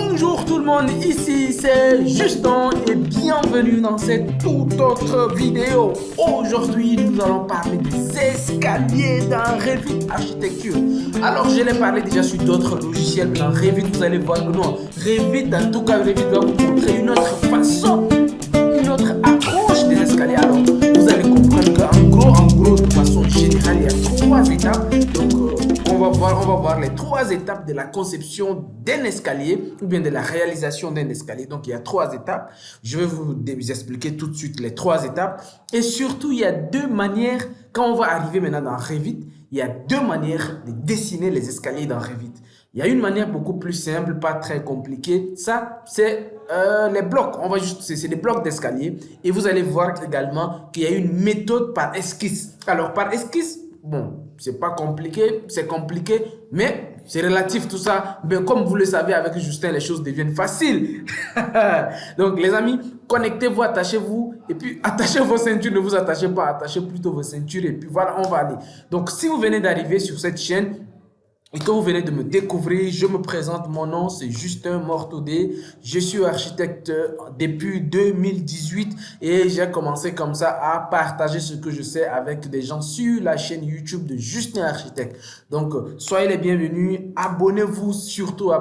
Bonjour tout le monde, ici c'est Justin et bienvenue dans cette toute autre vidéo. Aujourd'hui nous allons parler des escaliers dans Revit Architecture. Alors je l'ai parlé déjà sur d'autres logiciels, mais dans Revit vous allez voir que non, Revit en tout cas Revit va vous montrer une autre façon, une autre approche des escaliers. Alors vous allez comprendre qu'en gros de façon générale il y a trois étapes. Donc on va voir les trois étapes de la conception d'un escalier ou bien de la réalisation d'un escalier. Donc, il y a trois étapes. Je vais vous expliquer tout de suite les trois étapes. Et surtout, il y a deux manières, quand on va arriver maintenant dans Revit, il y a deux manières de dessiner les escaliers dans Revit. Il y a une manière beaucoup plus simple, pas très compliquée. Ça, c'est les blocs. C'est des blocs d'escalier. Et vous allez voir également qu'il y a une méthode par esquisse. Alors, par esquisse, bon, c'est pas compliqué, c'est compliqué, mais c'est relatif tout ça. Mais comme vous le savez, avec Justin, les choses deviennent faciles. Donc, les amis, connectez-vous, attachez-vous, et puis attachez vos ceintures, ne vous attachez pas, attachez plutôt vos ceintures, et puis voilà, on va aller. Donc, si vous venez d'arriver sur cette chaîne, et que vous venez de me découvrir, je me présente, mon nom c'est Justin Mortodé, je suis architecte depuis 2018 et j'ai commencé comme ça à partager ce que je sais avec des gens sur la chaîne YouTube de Justin Architecte. Donc soyez les bienvenus, abonnez-vous surtout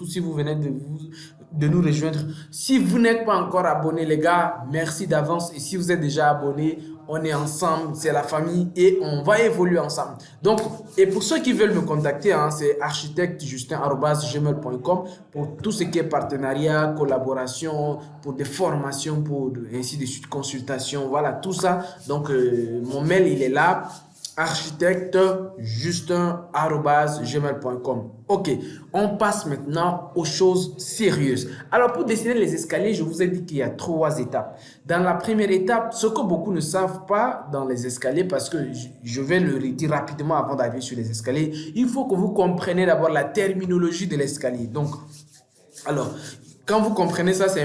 si vous venez de nous rejoindre. Si vous n'êtes pas encore abonné les gars, merci d'avance, et si vous êtes déjà abonné, on est ensemble, c'est la famille et on va évoluer ensemble. Donc, et pour ceux qui veulent me contacter, hein, c'est architectejustin@gmail.com pour tout ce qui est partenariat, collaboration, pour des formations, pour ainsi de suite, consultation, voilà, tout ça. Donc, mon mail, il est là, architectejustin@gmail.com. Ok, on passe maintenant aux choses sérieuses. Alors, pour dessiner les escaliers, je vous ai dit qu'il y a trois étapes. Dans la première étape, ce que beaucoup ne savent pas dans les escaliers, parce que je vais le redire rapidement avant d'arriver sur les escaliers, il faut que vous compreniez d'abord la terminologie de l'escalier. Donc, alors, quand vous comprenez ça, c'est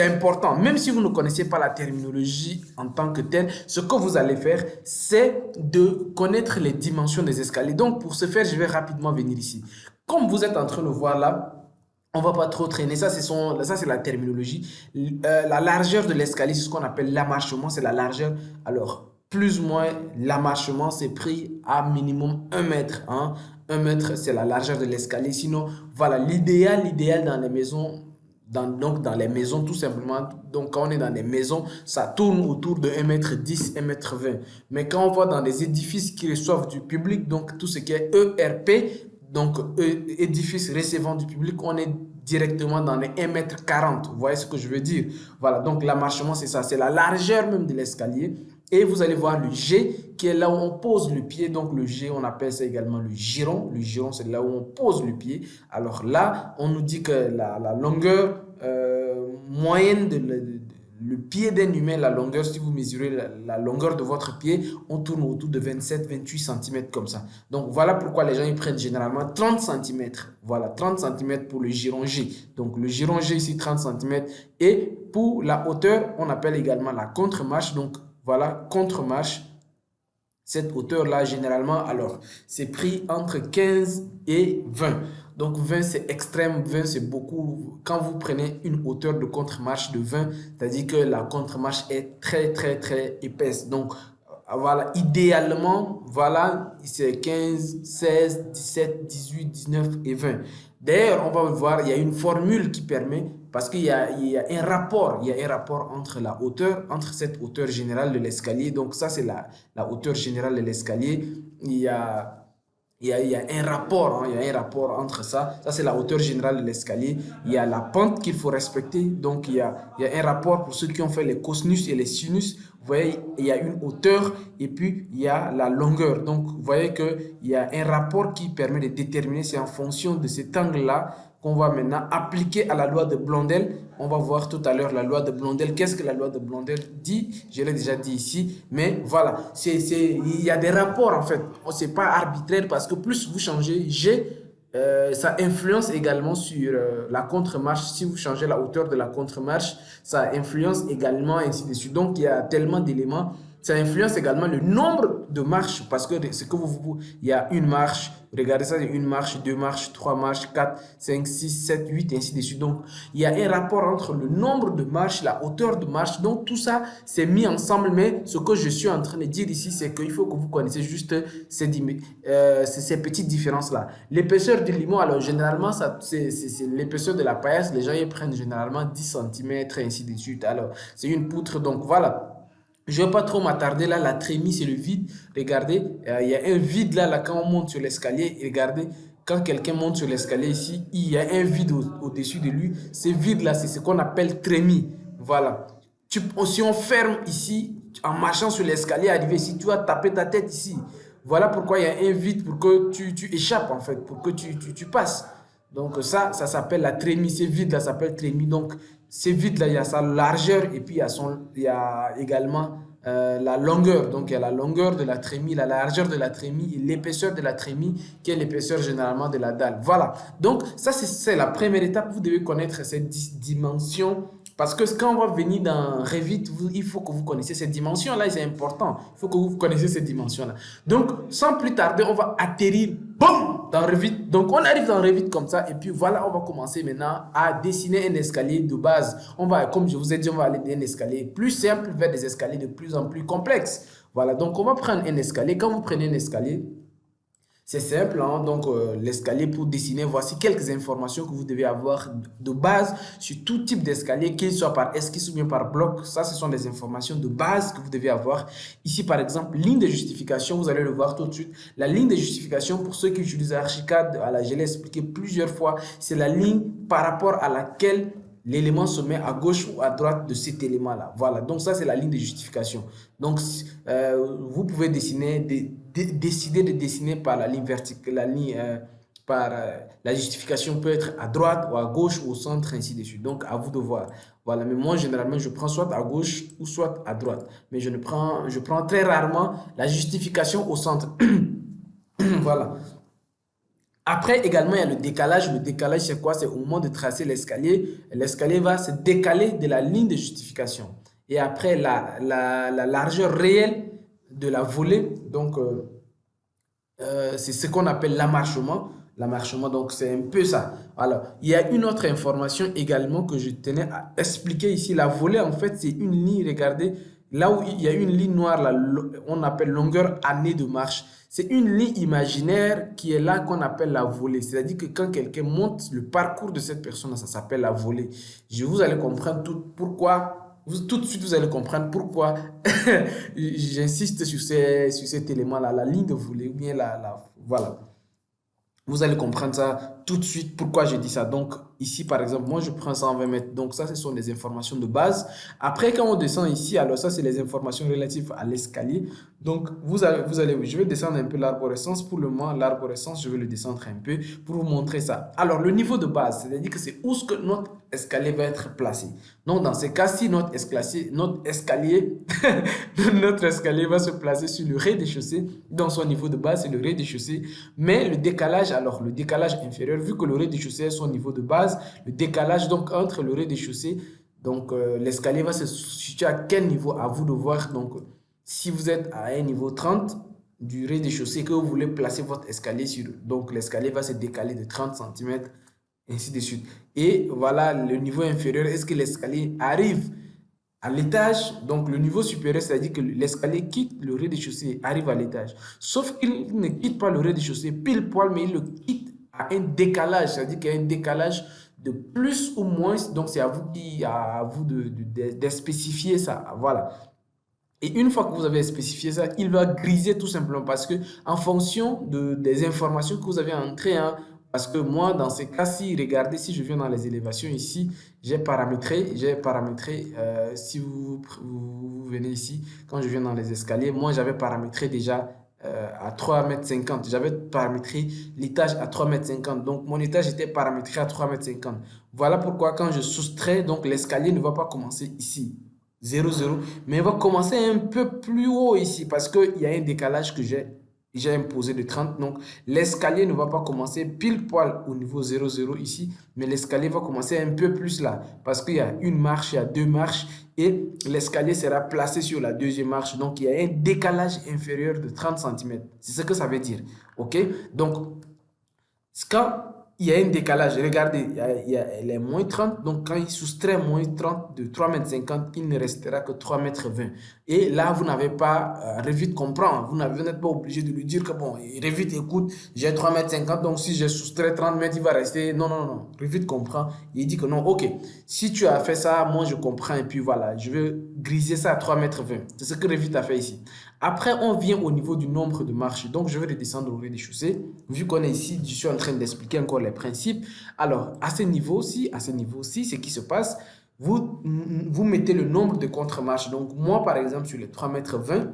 important. Même si vous ne connaissez pas la terminologie en tant que telle, ce que vous allez faire, c'est de connaître les dimensions des escaliers. Donc, pour ce faire, je vais rapidement venir ici. Comme vous êtes en train de voir là, on ne va pas trop traîner. Ça, c'est la terminologie. La largeur de l'escalier, c'est ce qu'on appelle l'amarchement, c'est la largeur. Alors, plus ou moins, l'amarchement, c'est pris à minimum 1 mètre. Hein. 1 mètre, c'est la largeur de l'escalier. Sinon, voilà, l'idéal dans les maisons, dans les maisons tout simplement, donc quand on est dans des maisons, ça tourne autour de 1,10 m, 1,20 m. Mais quand on va dans des édifices qui reçoivent du public, donc tout ce qui est ERP, donc édifice recevant du public, on est directement dans les 1,40 m. Vous voyez ce que je veux dire? Voilà, donc l'amarchement c'est ça, c'est la largeur même de l'escalier. Et vous allez voir le G qui est là où on pose le pied. Donc le G, on appelle ça également le giron. Le giron, c'est là où on pose le pied. Alors là, on nous dit que la longueur moyenne le pied d'un humain, la longueur, si vous mesurez la longueur de votre pied, on tourne autour de 27-28 cm comme ça. Donc voilà pourquoi les gens ils prennent généralement 30 cm. Voilà, 30 cm pour le giron G. Donc le giron G ici, 30 cm. Et pour la hauteur, on appelle également la contre-marche. Donc voilà, contre-marche. Cette hauteur-là, généralement, alors, c'est pris entre 15 et 20. Donc, 20, c'est extrême. 20, c'est beaucoup. Quand vous prenez une hauteur de contre-marche de 20, c'est-à-dire que la contre-marche est très, très, très épaisse. Donc, voilà, idéalement, voilà, c'est 15, 16, 17, 18, 19 et 20. D'ailleurs, on va voir, il y a une formule qui permet, parce qu'il y a un rapport, entre la hauteur, entre cette hauteur générale de l'escalier. Donc ça, c'est la hauteur générale de l'escalier. Il y a un rapport, hein, il y a un rapport entre ça. Ça, c'est la hauteur générale de l'escalier. Il y a la pente qu'il faut respecter. Donc, il y a un rapport pour ceux qui ont fait les cosinus et les sinus. Vous voyez, il y a une hauteur et puis il y a la longueur. Donc, vous voyez qu'il y a un rapport qui permet de déterminer, c'est en fonction de cet angle-là qu'on va maintenant appliquer à la loi de Blondel. On va voir tout à l'heure la loi de Blondel. Qu'est-ce que la loi de Blondel dit? Je l'ai déjà dit ici. Mais voilà, il y a des rapports en fait. Ce n'est pas arbitraire parce que plus vous changez G, ça influence également sur la contre-marche. Si vous changez la hauteur de la contre-marche, ça influence également ainsi de suite. Donc, il y a tellement d'éléments Ça influence également le nombre de marches parce que c'est que il y a une marche, regardez ça, une marche, deux marches, trois marches, quatre, cinq, six, sept, huit, ainsi de suite. Donc, il y a un rapport entre le nombre de marches, la hauteur de marche. Donc, tout ça, c'est mis ensemble. Mais ce que je suis en train de dire ici, c'est qu'il faut que vous connaissiez juste ces petites différences-là. L'épaisseur du limon, alors généralement, c'est l'épaisseur de la paillasse. Les gens y prennent généralement 10 centimètres, ainsi de suite. Alors, c'est une poutre. Donc, voilà. Je ne vais pas trop m'attarder là, la trémie, c'est le vide. Regardez, il y a un vide là, quand on monte sur l'escalier. Regardez, quand quelqu'un monte sur l'escalier ici, il y a un vide au-dessus de lui. Ce vide-là, c'est ce qu'on appelle trémie. Voilà. Si on ferme ici, en marchant sur l'escalier, arrivé ici, tu vas taper ta tête ici. Voilà pourquoi il y a un vide pour que tu échappes en fait, pour que tu passes. Donc ça s'appelle la trémie. Ce vide-là s'appelle trémie. Donc ce vide-là, il y a sa largeur et puis il y a également la longueur. Donc il y a la longueur de la trémie, la largeur de la trémie et l'épaisseur de la trémie qui est l'épaisseur généralement de la dalle. Voilà. Donc ça, c'est la première étape. Vous devez connaître cette dimension. Parce que quand on va venir dans Revit, il faut que vous connaissiez cette dimension-là, c'est important. Il faut que vous connaissiez cette dimension-là. Donc, sans plus tarder, on va atterrir, boum, dans Revit. Donc, on arrive dans Revit comme ça, et puis voilà, on va commencer maintenant à dessiner un escalier de base. On va, comme je vous ai dit, on va aller d'un escalier plus simple vers des escaliers de plus en plus complexes. Voilà, donc on va prendre un escalier. Quand vous prenez un escalier, c'est simple, hein? Donc l'escalier pour dessiner, voici quelques informations que vous devez avoir de base sur tout type d'escalier, qu'il soit par esquisse ou bien par bloc. Ça, ce sont des informations de base que vous devez avoir. Ici, par exemple, ligne de justification, vous allez le voir tout de suite. La ligne de justification, pour ceux qui utilisent Archicad, je l'ai expliqué plusieurs fois, c'est la ligne par rapport à laquelle l'élément se met à gauche ou à droite de cet élément-là. Voilà, donc ça, c'est la ligne de justification. Donc, vous pouvez décider de dessiner par la ligne verticale, la justification peut être à droite ou à gauche ou au centre, ainsi de suite. Donc, à vous de voir. Voilà, mais moi, généralement, je prends soit à gauche ou soit à droite. Mais je prends très rarement la justification au centre. Voilà. Après, également, il y a le décalage. Le décalage, c'est quoi? C'est au moment de tracer l'escalier. L'escalier va se décaler de la ligne de justification. Et après, la largeur réelle de la volée, donc, c'est ce qu'on appelle l'amarchement. L'amarchement, donc, c'est un peu ça. Alors, il y a une autre information également que je tenais à expliquer ici. La volée, en fait, c'est une ligne, regardez, là où il y a une ligne noire, là, on appelle longueur année de marche. C'est une ligne imaginaire qui est là qu'on appelle la volée. C'est-à-dire que quand quelqu'un monte le parcours de cette personne, ça s'appelle la volée. Vous allez comprendre pourquoi. Tout de suite, vous allez comprendre pourquoi j'insiste sur cet élément-là, la ligne de volée, ou bien voilà. Vous allez comprendre ça tout de suite, pourquoi je dis ça. Donc, ici, par exemple, moi, je prends 120 mètres. Donc, ça, ce sont des informations de base. Après, quand on descend ici, alors ça, c'est les informations relatives à l'escalier. Donc, je vais descendre un peu l'arborescence. Pour le moment, l'arborescence, je vais le descendre un peu pour vous montrer ça. Alors, le niveau de base, c'est-à-dire que c'est où ce que notre escalier va être placé. Donc, dans ce cas-ci, notre escalier notre escalier va se placer sur le rez-de-chaussée. Dans son niveau de base, c'est le rez-de-chaussée. Mais le décalage, alors, le décalage inférieur, vu que le rez-de-chaussée est son niveau de base, le décalage donc entre le rez-de-chaussée, donc l'escalier va se situer à quel niveau? À vous de voir. Donc, si vous êtes à un niveau 30 du rez-de-chaussée que vous voulez placer votre escalier sur, donc l'escalier va se décaler de 30 cm, ainsi de suite. Et voilà le niveau inférieur. Est-ce que l'escalier arrive à l'étage? Donc le niveau supérieur, c'est-à-dire que l'escalier quitte le rez-de-chaussée, arrive à l'étage. Sauf qu'il ne quitte pas le rez-de-chaussée pile poil, mais il le quitte à un décalage, c'est-à-dire qu'il y a un décalage de plus ou moins. Donc c'est à vous de spécifier ça. Voilà. Et une fois que vous avez spécifié ça, il va griser tout simplement parce que en fonction des informations que vous avez entrées, hein, parce que moi, dans ces cas-ci, regardez, si je viens dans les élévations ici, j'ai paramétré, si vous venez ici, quand je viens dans les escaliers, moi, j'avais paramétré déjà à 3,50 m. J'avais paramétré l'étage à 3,50 m. Donc, mon étage était paramétré à 3,50 m. Voilà pourquoi quand je soustrais, donc l'escalier ne va pas commencer ici. 0, 0, mais il va commencer un peu plus haut ici parce qu'il y a un décalage que j'ai j'ai imposé de 30. Donc, l'escalier ne va pas commencer pile poil au niveau 0, 0 ici, mais l'escalier va commencer un peu plus là, parce qu'il y a une marche, il y a deux marches, et l'escalier sera placé sur la deuxième marche. Donc, il y a un décalage inférieur de 30 cm. C'est ce que ça veut dire. OK? Donc, quand il y a un décalage, regardez, elle est moins 30, donc quand il soustrait moins 30 de 3,50 m, il ne restera que 3,20 m. Et là, vous n'avez pas, Revit comprend, vous n'êtes pas obligé de lui dire que bon, Revit écoute, j'ai 3,50 m, donc si je soustrais 30 mètres, il va rester. Non, non, non, Revit comprend, il dit que non, ok, si tu as fait ça, moi je comprends, et puis voilà, je vais griser ça à 3,20 m. C'est ce que Revit a fait ici. Après, on vient au niveau du nombre de marches. Donc, je vais redescendre au rez-de-chaussée. Vu qu'on est ici, je suis en train d'expliquer encore les principes. Alors, à ce niveau-ci, ce qui se passe, vous mettez le nombre de contre-marches. Donc, moi, par exemple, sur les 3,20 m,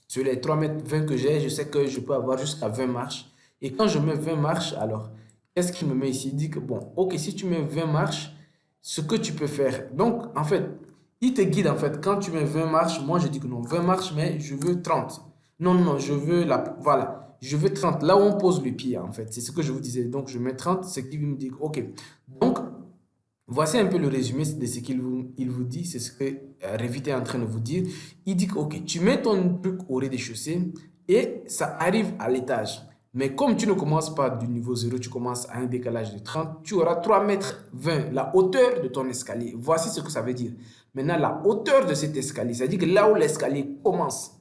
sur les 3,20 m que j'ai, je sais que je peux avoir jusqu'à 20 marches. Et quand je mets 20 marches, alors, qu'est-ce qu'il me met ici? Il dit que, bon, ok, si tu mets 20 marches, ce que tu peux faire. Donc, en fait, il te guide en fait. Quand tu mets 20 marches, moi je dis que non, 20 marches, mais je veux 30. Non, non, je veux voilà, je veux 30. Là où on pose le pied en fait, c'est ce que je vous disais. Donc je mets 30, c'est qu'il me dit, ok. Donc, voici un peu le résumé de ce il vous dit, c'est ce que Revit est en train de vous dire. Il dit que, ok, tu mets ton truc au rez-de-chaussée et ça arrive à l'étage. Mais comme tu ne commences pas du niveau 0, tu commences à un décalage de 30, tu auras 3,20 m, la hauteur de ton escalier. Voici ce que ça veut dire. Maintenant, la hauteur de cet escalier, c'est-à-dire que là où l'escalier commence,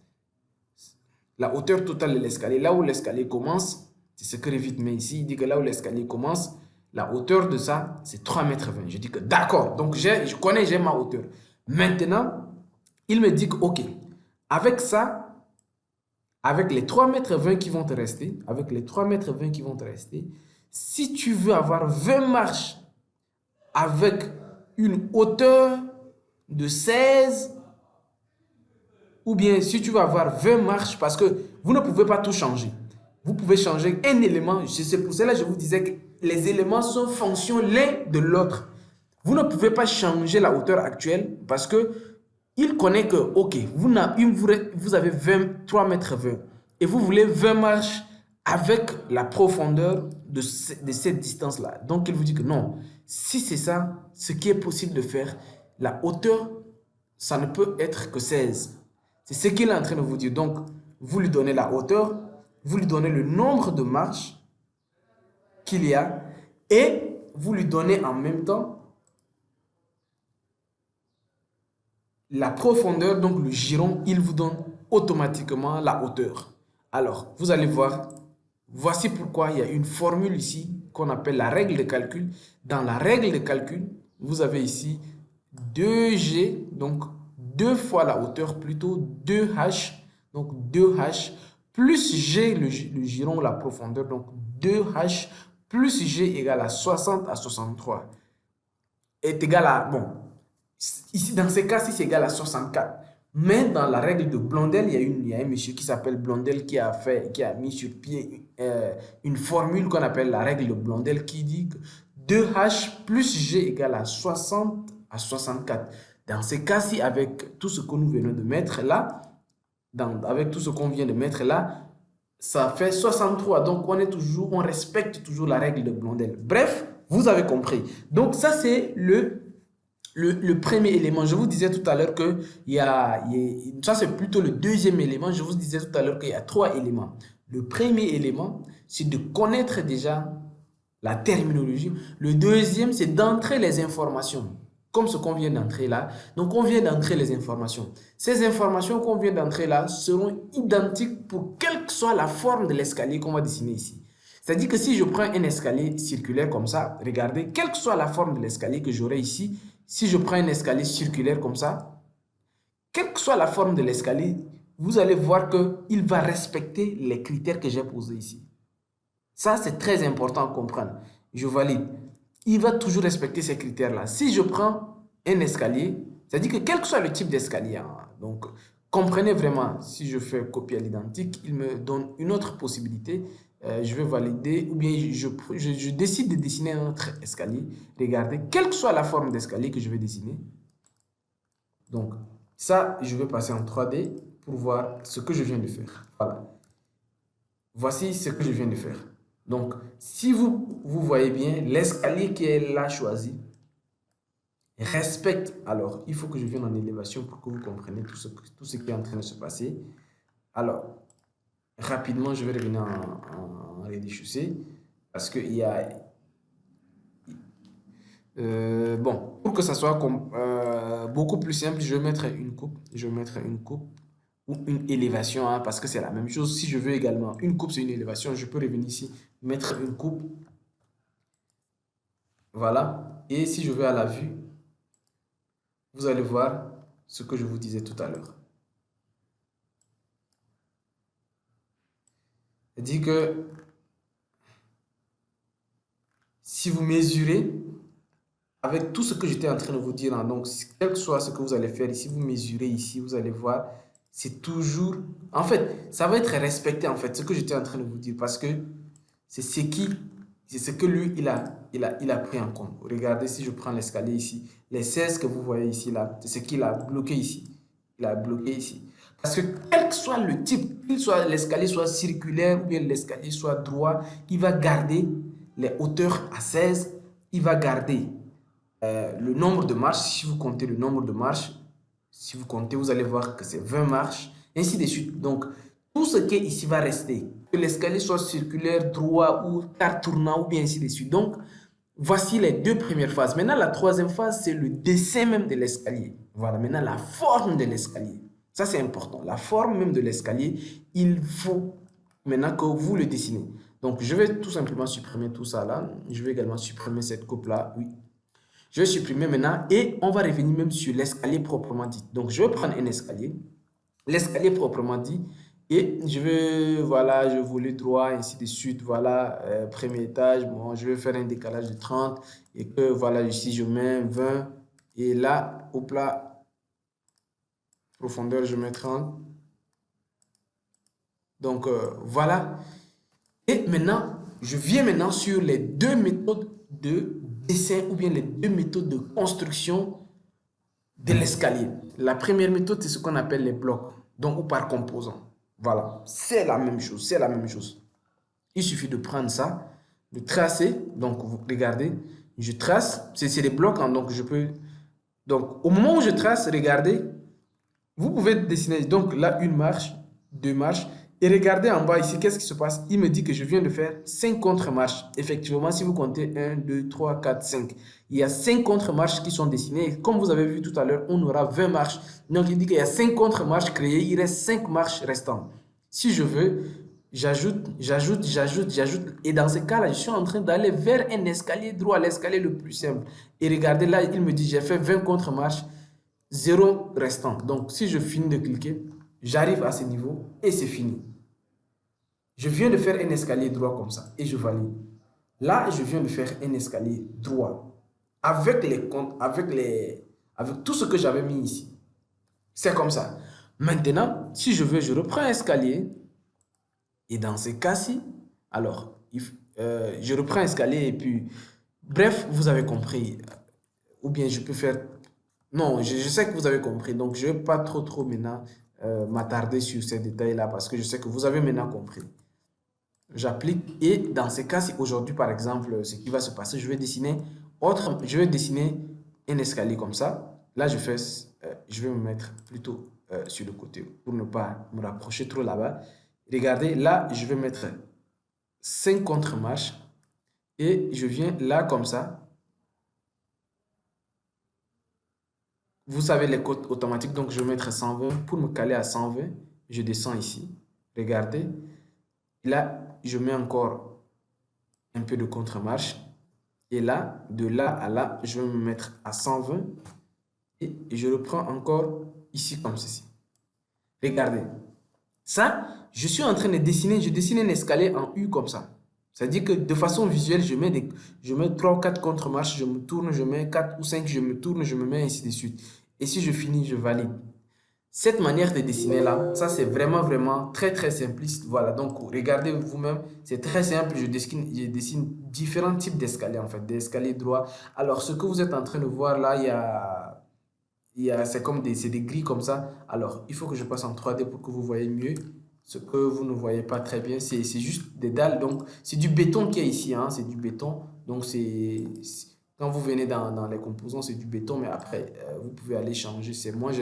la hauteur totale de l'escalier, là où l'escalier commence, c'est ce que Revit met ici, il dit que là où l'escalier commence, la hauteur de ça, c'est 3,20 m. Je dis que d'accord, donc je connais, j'ai ma hauteur. Maintenant, il me dit que, ok, avec ça, avec les 3,20 m qui vont te rester, si tu veux avoir 20 marches avec une hauteur de 16, ou bien si tu veux avoir 20 marches, parce que vous ne pouvez pas tout changer. Vous pouvez changer un élément. C'est pour cela que je vous disais que les éléments sont fonction l'un de l'autre. Vous ne pouvez pas changer la hauteur actuelle parce que il connaît que, ok, vous avez 23,20 m et vous voulez 20 marches avec la profondeur de cette distance-là. Donc, il vous dit que non, si c'est ça, ce qui est possible de faire, la hauteur, ça ne peut être que 16. C'est ce qu'il est en train de vous dire. Donc, vous lui donnez la hauteur, vous lui donnez le nombre de marches qu'il y a et vous lui donnez en même temps la profondeur, donc le giron, il vous donne automatiquement la hauteur. Alors, vous allez voir, voici pourquoi il y a une formule ici qu'on appelle la règle de calcul. Dans la règle de calcul, vous avez ici 2G, donc 2 fois la hauteur, plutôt 2H, donc 2H, plus G, le giron, la profondeur, donc 2H, plus G égale à 60 à 63, est égal à, bon, ici, dans ces cas-ci, c'est égal à 64. Mais dans la règle de Blondel, il y a un monsieur qui s'appelle Blondel qui a mis sur pied une formule qu'on appelle la règle de Blondel qui dit que 2H plus G égale à 60 à 64. Dans ces cas-ci, avec tout ce que nous venons de mettre là, avec tout ce qu'on vient de mettre là, ça fait 63. Donc, on respecte toujours la règle de Blondel. Bref, vous avez compris. Donc, ça, c'est le premier élément. Je vous disais tout à l'heure que ça c'est plutôt le deuxième élément. Je vous disais tout à l'heure qu'il y a 3 éléments. Le premier élément, c'est de connaître déjà la terminologie. Le deuxième, c'est d'entrer les informations, comme ce qu'on vient d'entrer là. Donc, on vient d'entrer les informations. Ces informations qu'on vient d'entrer là seront identiques pour quelle que soit la forme de l'escalier qu'on va dessiner ici. C'est-à-dire que si je prends un escalier circulaire comme ça, regardez, quelle que soit la forme de l'escalier que j'aurai ici, si je prends un escalier circulaire comme ça, quelle que soit la forme de l'escalier, vous allez voir qu'il va respecter les critères que j'ai posés ici. Ça, c'est très important à comprendre. Je valide. Il va toujours respecter ces critères-là. Si je prends un escalier, c'est-à-dire que quel que soit le type d'escalier, donc comprenez vraiment, si je fais copier à l'identique, il me donne une autre possibilité. Je vais valider ou bien je décide de dessiner un autre escalier. Regardez, quelle que soit la forme d'escalier que je vais dessiner. Donc, ça, je vais passer en 3D pour voir ce que je viens de faire. Voilà. Voici ce que je viens de faire. Donc, si vous voyez bien, l'escalier qui est là choisi respecte. Alors, il faut que je vienne en élévation pour que vous compreniez tout ce qui est en train de se passer. Alors, rapidement, je vais revenir en rez-de-chaussée parce qu'il y a... bon, pour que ça soit beaucoup plus simple, je vais mettre une coupe. Je vais mettre une coupe ou une élévation, hein, parce que c'est la même chose. Si je veux également une coupe, c'est une élévation, je peux revenir ici, mettre une coupe. Voilà. Et si je vais à la vue, vous allez voir ce que je vous disais tout à l'heure. C'est-à-dire que si vous mesurez, avec tout ce que j'étais en train de vous dire, hein, donc quel que soit ce que vous allez faire ici, vous mesurez ici, vous allez voir, c'est toujours... En fait, ça va être respecté, en fait, ce que j'étais en train de vous dire, parce que c'est ce que lui, il a pris en compte. Regardez, si je prends l'escalier ici, les 16 que vous voyez ici, là, c'est ce qu'il a bloqué ici. Il a bloqué ici. Parce que quel que soit le type, qu'il soit l'escalier soit circulaire ou bien l'escalier soit droit, il va garder les hauteurs à 16, il va garder le nombre de marches. Si vous comptez le nombre de marches, si vous comptez, vous allez voir que c'est 20 marches, ainsi de suite. Donc, tout ce qui est ici va rester. Que l'escalier soit circulaire, droit ou quart tournant ou bien ainsi de suite. Donc, voici les deux premières phases. Maintenant, la troisième phase, c'est le dessin même de l'escalier. Voilà, maintenant, la forme de l'escalier. Ça, c'est important. La forme même de l'escalier, il faut maintenant que vous le dessinez. Donc, je vais tout simplement supprimer tout ça là. Je vais également supprimer cette coupe-là. Oui. Je vais supprimer maintenant et on va revenir même sur l'escalier proprement dit. Donc, je vais prendre un escalier. L'escalier proprement dit. Et je vais, voilà, je voulais droit, ainsi de suite. Voilà, premier étage. Bon, je vais faire un décalage de 30. Et que, voilà, ici, je mets 20. Et là, au plat, profondeur, je mets 30. Donc, voilà. Et maintenant, je viens maintenant sur les deux méthodes de dessin ou bien les deux méthodes de construction de l'escalier. La première méthode, c'est ce qu'on appelle les blocs, donc ou par composant. Voilà, c'est la même chose, c'est la même chose. Il suffit de prendre ça, de tracer. Donc, vous regardez, je trace, c'est des blocs, hein, donc je peux... Donc, au moment où je trace, regardez, vous pouvez dessiner, donc là, une marche, deux marches, et regardez en bas ici, qu'est-ce qui se passe? Il me dit que je viens de faire 5 contre-marches. Effectivement, si vous comptez 1, 2, 3, 4, 5, il y a 5 contre-marches qui sont dessinées. Et comme vous avez vu tout à l'heure, on aura 20 marches. Donc, il dit qu'il y a 5 contre-marches créées, il reste 5 marches restantes. Si je veux, j'ajoute. Et dans ce cas-là, je suis en train d'aller vers un escalier droit, l'escalier le plus simple. Et regardez là, il me dit, j'ai fait 20 contre-marches, 0 restant. Donc, si je finis de cliquer, j'arrive à ce niveau et c'est fini. Je viens de faire un escalier droit comme ça et je valide. Là, je viens de faire un escalier droit avec les comptes, avec tout ce que j'avais mis ici. C'est comme ça. Maintenant, si je veux, je reprends un escalier et dans ce cas-ci, alors, je reprends un escalier et puis, bref, vous avez compris. Ou bien je peux faire... Non, je sais que vous avez compris. Donc, je ne vais pas trop maintenant m'attarder sur ces détails-là parce que je sais que vous avez maintenant compris. J'applique et dans ces cas, si aujourd'hui, par exemple, ce qui va se passer, je vais dessiner un escalier comme ça. Là, je vais me mettre plutôt sur le côté pour ne pas me rapprocher trop là-bas. Regardez, là, je vais mettre 5 contre-marches et je viens là comme ça. Vous savez les codes automatiques, donc je vais mettre 120 pour me caler à 120. Je descends ici. Regardez. Là, je mets encore un peu de contre-marche. Et là, de là à là, je vais me mettre à 120. Et je reprends encore ici comme ceci. Regardez. Ça, je suis en train de dessiner. Je dessine un escalier en U comme ça. C'est-à-dire que de façon visuelle, je mets 3 ou 4 contre-marches, je me tourne, je mets 4 ou 5, je me tourne, je me mets ainsi de suite. Et si je finis, je valide. Cette manière de dessiner là, ça c'est vraiment très simpliste. Voilà, donc regardez vous-même, c'est très simple. Je dessine différents types d'escaliers en fait, des escaliers droits. Alors ce que vous êtes en train de voir là, c'est comme c'est des grilles comme ça. Alors il faut que je passe en 3D pour que vous voyez mieux Ce que vous ne voyez pas très bien, c'est juste des dalles. Donc, c'est du béton qui est ici, hein, c'est du béton. Donc, quand vous venez dans les composants, c'est du béton, mais après, vous pouvez aller changer. Moi,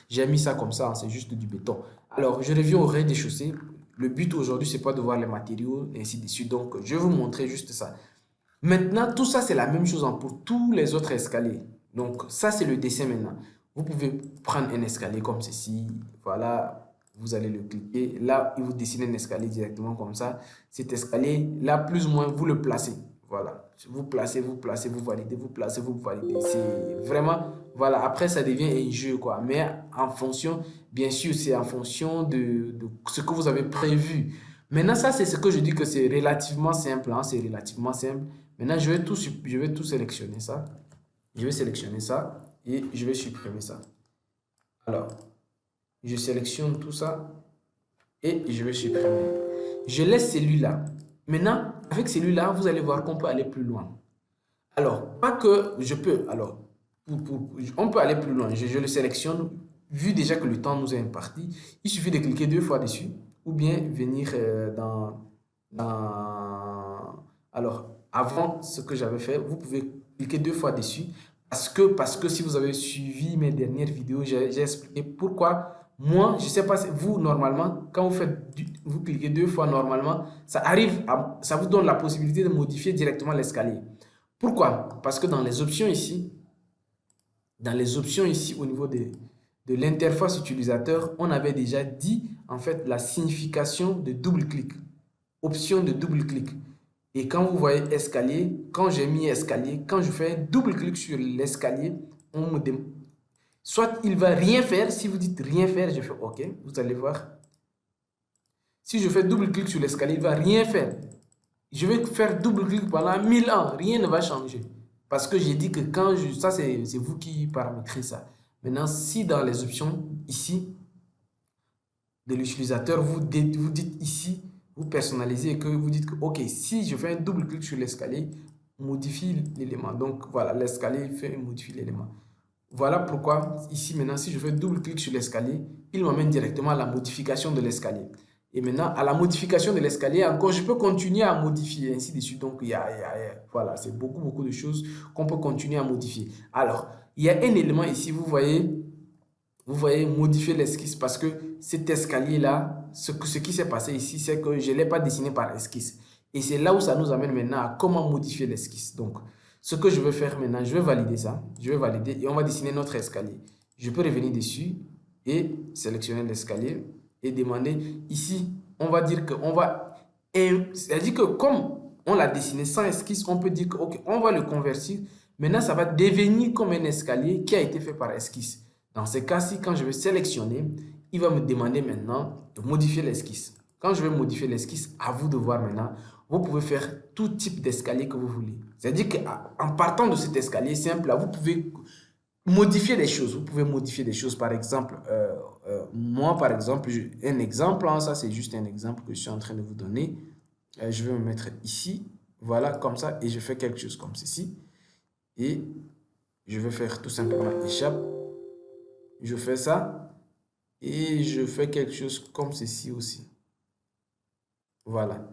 j'ai mis ça comme ça, hein, c'est juste du béton. Alors, je reviens au rez-de-chaussée. Le but aujourd'hui, c'est pas de voir les matériaux, et ainsi de suite. Donc, je vais vous montrer juste ça. Maintenant, tout ça, c'est la même chose, hein, pour tous les autres escaliers. Donc, ça, c'est le dessin maintenant. Vous pouvez prendre un escalier comme ceci. Voilà, vous allez le cliquer. Là, il vous dessine un escalier directement comme ça. Cet escalier, là, plus ou moins, vous le placez. Voilà, vous placez, vous validez, vous placez, vous validez. C'est vraiment, voilà, après, ça devient un jeu, quoi. Mais en fonction, bien sûr, c'est en fonction de ce que vous avez prévu. Maintenant, ça, c'est ce que je dis que c'est relativement simple, hein, c'est relativement simple. Maintenant, je vais tout sélectionner ça. Je vais sélectionner ça et je vais supprimer ça. Alors, je sélectionne tout ça et je vais supprimer. Je laisse celui-là. Maintenant, avec celui-là, vous allez voir qu'on peut aller plus loin. Alors, pas que je peux. Alors, on peut aller plus loin. Je le sélectionne. Vu déjà que le temps nous est imparti, il suffit de cliquer 2 fois dessus ou bien venir alors, avant ce que j'avais fait, vous pouvez cliquer 2 fois dessus parce que si vous avez suivi mes dernières vidéos, j'ai expliqué pourquoi. Moi, je ne sais pas si vous, normalement, quand vous cliquez 2 fois, normalement, ça vous donne la possibilité de modifier directement l'escalier. Pourquoi? Parce que dans les options ici au niveau de l'interface utilisateur, on avait déjà dit en fait la signification de double-clic, option de double-clic. Et quand vous voyez escalier, quand j'ai mis escalier, quand je fais double-clic sur l'escalier, soit il va rien faire, si vous dites rien faire, je fais OK, vous allez voir. Si je fais double-clic sur l'escalier, il ne va rien faire. Je vais faire double-clic pendant 1000 ans, rien ne va changer. Parce que j'ai dit que ça c'est vous qui paramétrez ça. Maintenant, si dans les options ici de l'utilisateur, vous dites ici, vous personnalisez et que vous dites que OK, si je fais un double-clic sur l'escalier, modifie l'élément. Donc voilà, l'escalier modifie l'élément. Voilà pourquoi ici maintenant, si je fais double-clic sur l'escalier, il m'amène directement à la modification de l'escalier. Et maintenant, à la modification de l'escalier, encore, je peux continuer à modifier, ainsi de suite. Donc, voilà, c'est beaucoup de choses qu'on peut continuer à modifier. Alors, il y a un élément ici, vous voyez modifier l'esquisse parce que cet escalier-là, ce qui s'est passé ici, c'est que je ne l'ai pas dessiné par esquisse. Et c'est là où ça nous amène maintenant à comment modifier l'esquisse. Donc, ce que je vais faire maintenant, je vais valider ça. Je vais valider et on va dessiner notre escalier. Je peux revenir dessus et sélectionner l'escalier et demander ici, on va dire qu'on va... C'est-à-dire que comme on l'a dessiné sans esquisse, on peut dire que ok, on va le convertir. Maintenant, ça va devenir comme un escalier qui a été fait par esquisse. Dans ce cas-ci, quand je vais sélectionner, il va me demander maintenant de modifier l'esquisse. Quand je vais modifier l'esquisse, à vous de voir maintenant, vous pouvez faire tout type d'escalier que vous voulez. C'est-à-dire qu'en partant de cet escalier simple, là, vous pouvez modifier des choses. Vous pouvez modifier des choses. Par exemple, moi, par exemple, un exemple, hein, ça c'est juste un exemple que je suis en train de vous donner. Je vais me mettre ici, voilà, comme ça, et je fais quelque chose comme ceci. Et je vais faire tout simplement échappe. Je fais ça et je fais quelque chose comme ceci aussi. Voilà.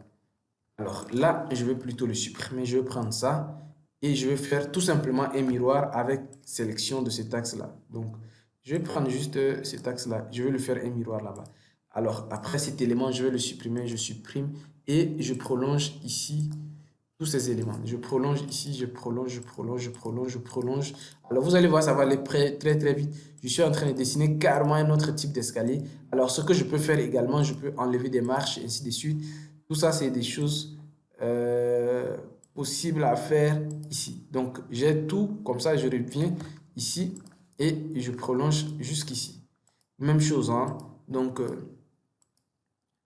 Alors là, je vais plutôt le supprimer. Je vais prendre ça et je vais faire tout simplement un miroir avec sélection de cet axe-là. Donc, je vais prendre juste cet axe-là. Je vais le faire un miroir là-bas. Alors, après cet élément, je vais le supprimer. Je supprime et je prolonge ici tous ces éléments. Je prolonge ici, je prolonge. Alors, vous allez voir, ça va aller très vite. Je suis en train de dessiner carrément un autre type d'escalier. Alors, ce que je peux faire également, je peux enlever des marches et ainsi de suite. Tout ça, c'est des choses possibles à faire ici. Donc, j'ai tout. Comme ça, je reviens ici et je prolonge jusqu'ici. Même chose, hein. Donc,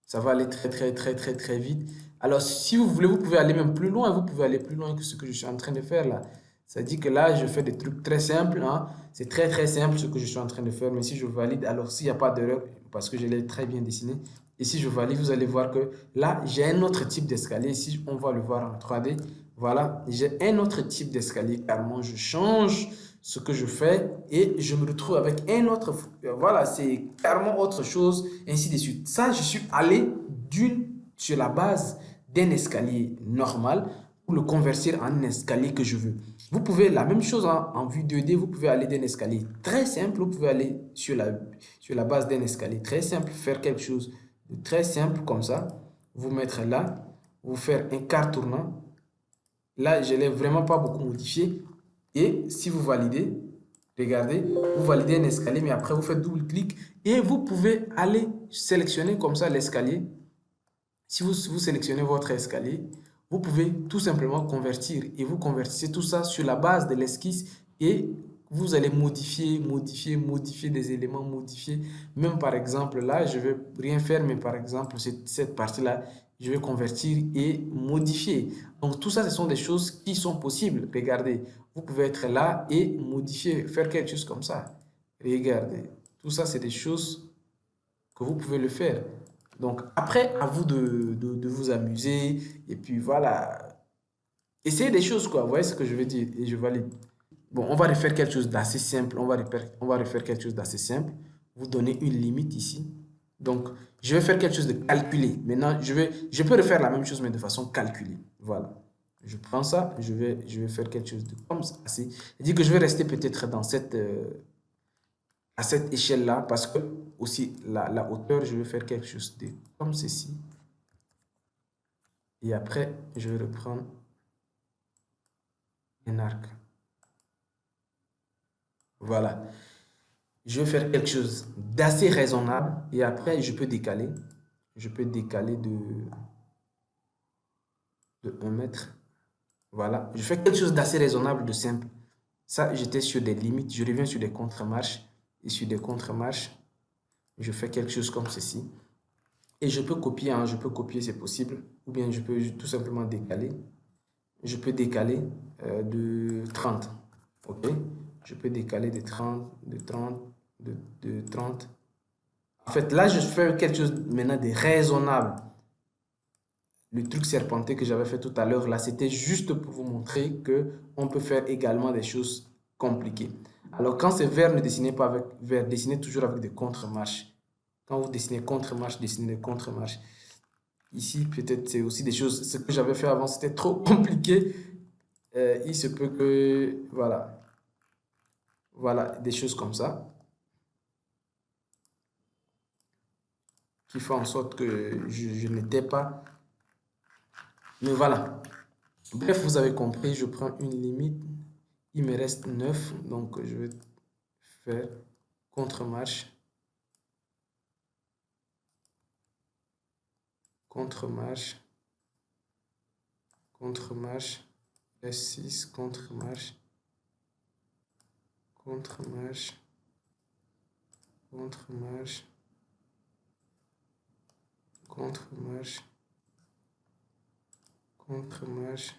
ça va aller très vite. Alors, si vous voulez, vous pouvez aller même plus loin. Vous pouvez aller plus loin que ce que je suis en train de faire là. Ça dit que là, je fais des trucs très simples. Hein. C'est très simple ce que je suis en train de faire. Mais si je valide, alors s'il n'y a pas d'erreur, parce que je l'ai très bien dessiné. Et si je valide, vous allez voir que là, j'ai un autre type d'escalier. Si on va le voir en 3D, Voilà, j'ai un autre type d'escalier. Carrément, je change ce que je fais et je me retrouve avec un autre. Voilà, c'est carrément autre chose, ainsi de suite. Ça, je suis allé sur la base d'un escalier normal pour le convertir en un escalier que je veux. Vous pouvez, la même chose en vue 2D, vous pouvez aller d'un escalier très simple, vous pouvez aller sur la base d'un escalier très simple, faire quelque chose de très simple comme ça, vous mettre là, vous faire un quart tournant. Là, je ne l'ai vraiment pas beaucoup modifié. Et si vous validez, regardez, vous validez un escalier, mais après vous faites double-clic et vous pouvez aller sélectionner comme ça l'escalier. Si vous sélectionnez votre escalier, vous pouvez tout simplement convertir et vous convertissez tout ça sur la base de l'esquisse et vous allez modifier des éléments, modifier. Même par exemple, là, je ne vais rien faire, mais par exemple, cette partie-là, je vais convertir et modifier. Donc, tout ça, ce sont des choses qui sont possibles. Regardez, vous pouvez être là et modifier, faire quelque chose comme ça. Regardez, tout ça, c'est des choses que vous pouvez le faire. Donc, après, à vous de vous amuser. Et puis, voilà. Essayez des choses, quoi. Vous voyez ce que je veux dire? Et je valide. Bon, on va refaire quelque chose d'assez simple. On va refaire quelque chose d'assez simple. Vous donnez une limite ici. Donc, je vais faire quelque chose de calculé. Maintenant, je peux refaire la même chose, mais de façon calculée. Voilà. Je prends ça, je vais faire quelque chose de comme ça. Je dis que je vais rester peut-être dans à cette échelle-là, parce que aussi la hauteur, je vais faire quelque chose de comme ceci. Et après, je vais reprendre un arc. Voilà. Je vais faire quelque chose d'assez raisonnable et après, je peux décaler. Je peux décaler de 1 mètre. Voilà. Je fais quelque chose d'assez raisonnable, de simple. Ça, j'étais sur des limites. Je reviens sur des contre-marches. Et sur des contre-marches, je fais quelque chose comme ceci. Et je peux copier, hein, c'est possible. Ou bien je peux tout simplement décaler. Je peux décaler de 30. OK? Je peux décaler de 30. En fait, là, je fais quelque chose maintenant de raisonnable. Le truc serpenté que j'avais fait tout à l'heure, là, c'était juste pour vous montrer qu'on peut faire également des choses compliquées. Alors, quand c'est vert, ne dessinez pas avec vert, dessinez toujours avec des contre-marches. Quand vous dessinez contre-marche, dessinez des contre-marches. Ici, peut-être, c'est aussi des choses. Ce que j'avais fait avant, c'était trop compliqué. Il se peut que, voilà. Voilà, des choses comme ça. Qui font en sorte que je n'étais pas. Mais voilà. Bref, vous avez compris, je prends une limite. Il me reste 9, donc je vais faire contre-marche. Contre-marche. Contre-marche. S6, contre-marche. Contre-marche. Contre-marche. Contre-marche. Contre-marche.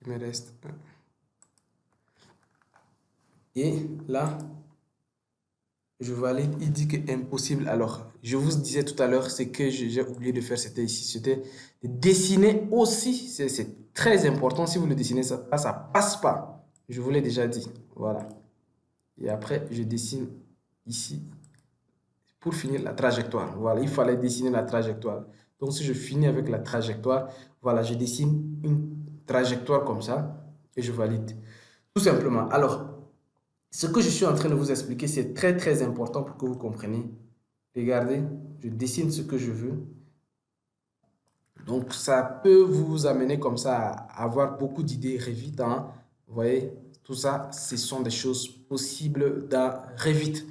Il me reste 1. Et là, je valide. Il dit que impossible. Alors, je vous disais tout à l'heure, ce que j'ai oublié de faire, c'était ici. C'était de dessiner aussi. C'est très important. Si vous le dessinez, ça passe pas. Je vous l'ai déjà dit. Voilà. Et après, je dessine ici pour finir la trajectoire. Voilà, il fallait dessiner la trajectoire. Donc, si je finis avec la trajectoire, voilà, je dessine une trajectoire comme ça et je valide. Tout simplement. Alors, ce que je suis en train de vous expliquer, c'est très, très important pour que vous compreniez. Regardez, je dessine ce que je veux. Donc, ça peut vous amener comme ça à avoir beaucoup d'idées Revit. Hein. Vous voyez, tout ça, ce sont des choses possibles dans Revit.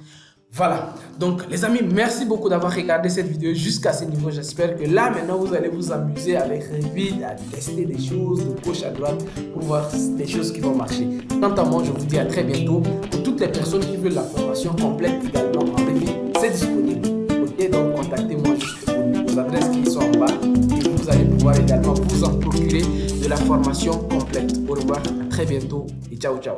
Voilà, donc les amis, merci beaucoup d'avoir regardé cette vidéo jusqu'à ce niveau. J'espère que là, maintenant, vous allez vous amuser avec Revit, à tester des choses de gauche à droite pour voir des choses qui vont marcher. Quant à moi, je vous dis à très bientôt. Pour toutes les personnes qui veulent la formation complète également en Revit, c'est disponible. Ok, donc contactez-moi aux adresses qui sont en bas et vous allez pouvoir également vous en procurer de la formation complète. Au revoir, à très bientôt et ciao, ciao.